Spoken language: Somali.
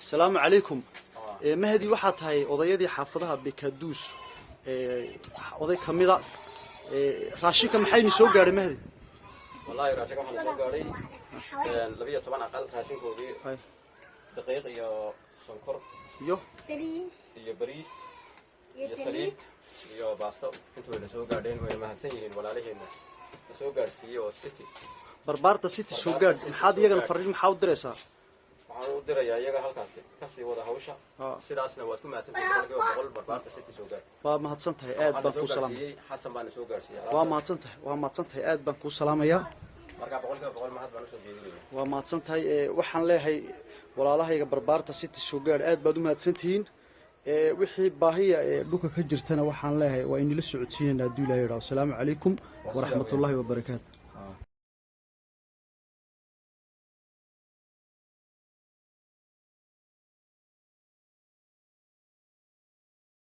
السلام عليكم. مهدي waxaa tahay odayadii xaafadaha Bekaduus oday kamida raashinka maxay soo gaaray Mahdi wallahi raashinka waxaan soo gaaray 12 aqal raashinkoodii daqiiq iyo sonkor iyo bariis iyo saliid iyo baasto intuu la soo gaadheen way mahadsan yihiin walaalaheena soo gaarsiiyay oo city barbaarta city soo gaar maxaad iyaga fariin maxaa u diraysaa waxaan u dirayaa iyaga halkaas ka sii wada hawsha sidaasna waad ku mahadsantahay boqol barbaarta city soo gaar waa mahadsantahay aad baan ku salaamay xasan baan soo gaarsiiyay waa mahadsantahay aad baan ku salaamayaa marka boqol mahad baan soo jeedinayaa waa mahadsantahay waxaan leeyahay walaalahayga barbaarta city soo gaar aad baad u mahadsantihiin wixii baahiya dhulka ka jirtana waxaan leeyahay waa in la socodsiinayna Abdullaahi. Assalaamu calaykum wa rahmatullaahi wa barakaatuh.